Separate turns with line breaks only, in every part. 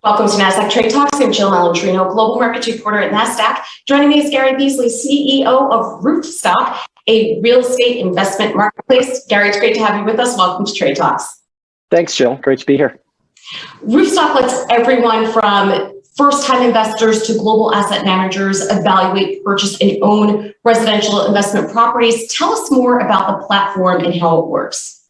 Welcome to Nasdaq Trade Talks. I'm Jill Malandrino, Global Markets Reporter at Nasdaq. Joining me is Gary Beasley, CEO of Roofstock, a real estate investment marketplace. Gary, it's great to have you with us. Welcome to Trade Talks.
Thanks, Jill. Great to be here.
Roofstock lets everyone from first-time investors to global asset managers evaluate, purchase, and own residential investment properties. Tell us more about the platform and how it works.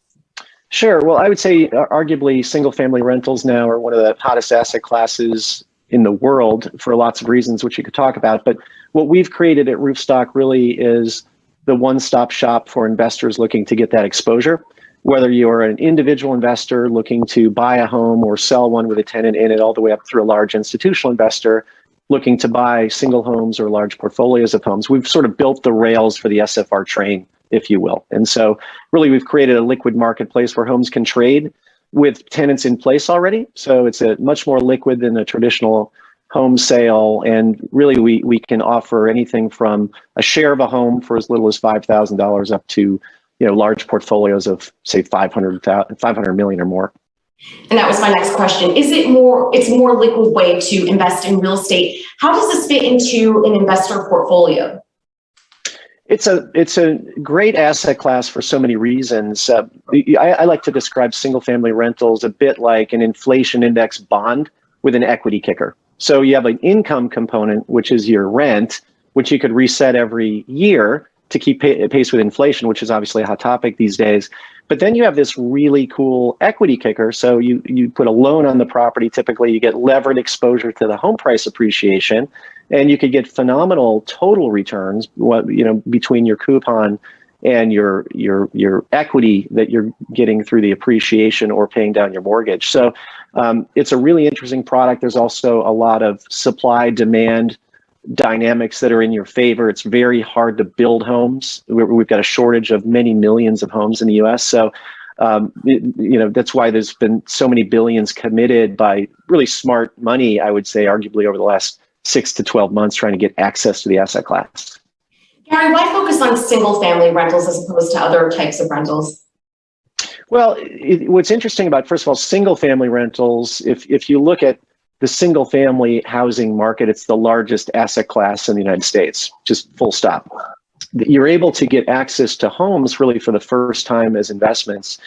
Sure. Well, I would say arguably single-family rentals now are one of the hottest asset classes in the world for lots of reasons, which you could talk about. But what we've created at Roofstock really is the one-stop shop for investors looking to get that exposure. Whether you're an individual investor looking to buy a home or sell one with a tenant in it, all the way up through a large institutional investor looking to buy single homes or large portfolios of homes, we've sort of built the rails for the SFR train, if you will. And so really we've created a liquid marketplace where homes can trade with tenants in place already. So it's a much more liquid than a traditional home sale. And really we can offer anything from a share of a home for as little as $5,000 up to large portfolios of say 500 million or more.
And that was my next question. It's a more liquid way to invest in real estate. How does this fit into an investor portfolio?
It's a great asset class for so many reasons. I like to describe single family rentals a bit like an inflation index bond with an equity kicker. So you have an income component, which is your rent, which you could reset every year to keep pace with inflation, which is obviously a hot topic these days. But then you have this really cool equity kicker. So you put a loan on the property, typically you get levered exposure to the home price appreciation, and you could get phenomenal total returns, between your coupon and your equity that you're getting through the appreciation or paying down your mortgage. So it's a really interesting product. There's also a lot of supply demand dynamics that are in your favor. It's very hard to build homes. We've got a shortage of many millions of homes in the US. So, that's why there's been so many billions committed by really smart money, I would say, arguably over the last 6 to 12 months trying to get access to the asset class.
Gary, why focus on single family rentals as opposed to other types of rentals?
Well, what's interesting about, first of all, single family rentals, if you look at the single family housing market, it's the largest asset class in the United States, just full stop. You're able to get access to homes really for the first time as investments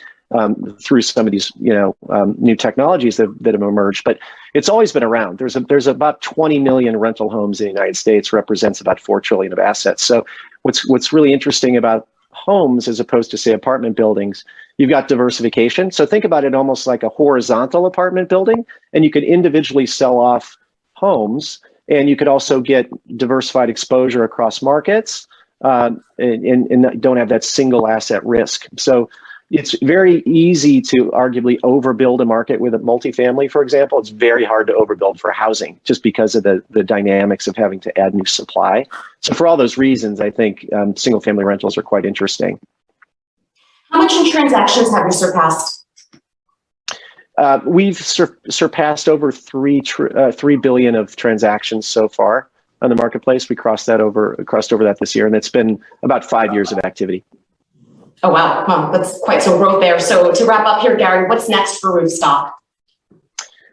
through some of these new technologies that have emerged, but it's always been around. There's about 20 million rental homes in the United States, represents about 4 trillion of assets. So what's really interesting about homes as opposed to say apartment buildings, you've got diversification. So think about it almost like a horizontal apartment building, and you could individually sell off homes, and you could also get diversified exposure across markets and don't have that single asset risk. So it's very easy to arguably overbuild a market with a multifamily, for example. It's very hard to overbuild for housing just because of the dynamics of having to add new supply. So for all those reasons, I think single family rentals are quite interesting.
How much in transactions have you surpassed?
We've surpassed over 3 billion of transactions so far on the marketplace. We crossed over that this year, and it's been about 5 years of activity.
Oh, wow. Well, that's quite some growth there. So to wrap up here, Gary, what's next for Roofstock?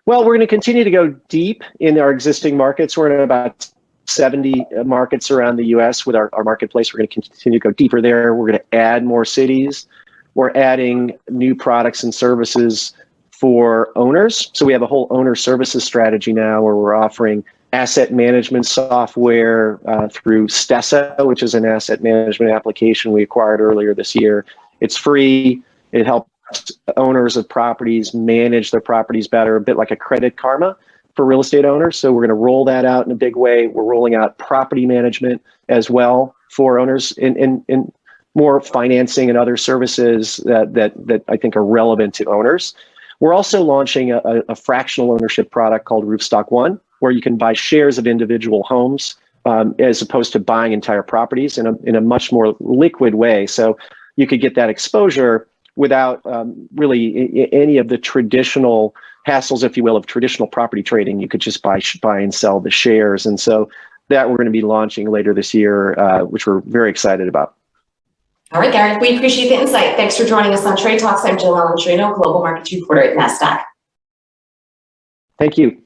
Well, we're going to continue to go deep in our existing markets. We're in about 70 markets around the US with our marketplace. We're going to continue to go deeper there. We're going to add more cities. We're adding new products and services for owners. So we have a whole owner services strategy now where we're offering asset management software through Stessa, which is an asset management application we acquired earlier this year. It's free. It helps owners of properties manage their properties better, a bit like a Credit Karma for real estate owners. So we're going to roll that out in a big way. We're rolling out property management as well for owners in more financing and other services that I think are relevant to owners. We're also launching a fractional ownership product called Roofstock One, where you can buy shares of individual homes as opposed to buying entire properties in a much more liquid way. So you could get that exposure without really any of the traditional hassles, if you will, of traditional property trading. You could just buy and sell the shares. And so that we're going to be launching later this year, which we're very excited about.
All right, Gary, we appreciate the insight. Thanks for joining us on Trade Talks. I'm Jill Malandrino, Global Markets Reporter at Nasdaq.
Thank you.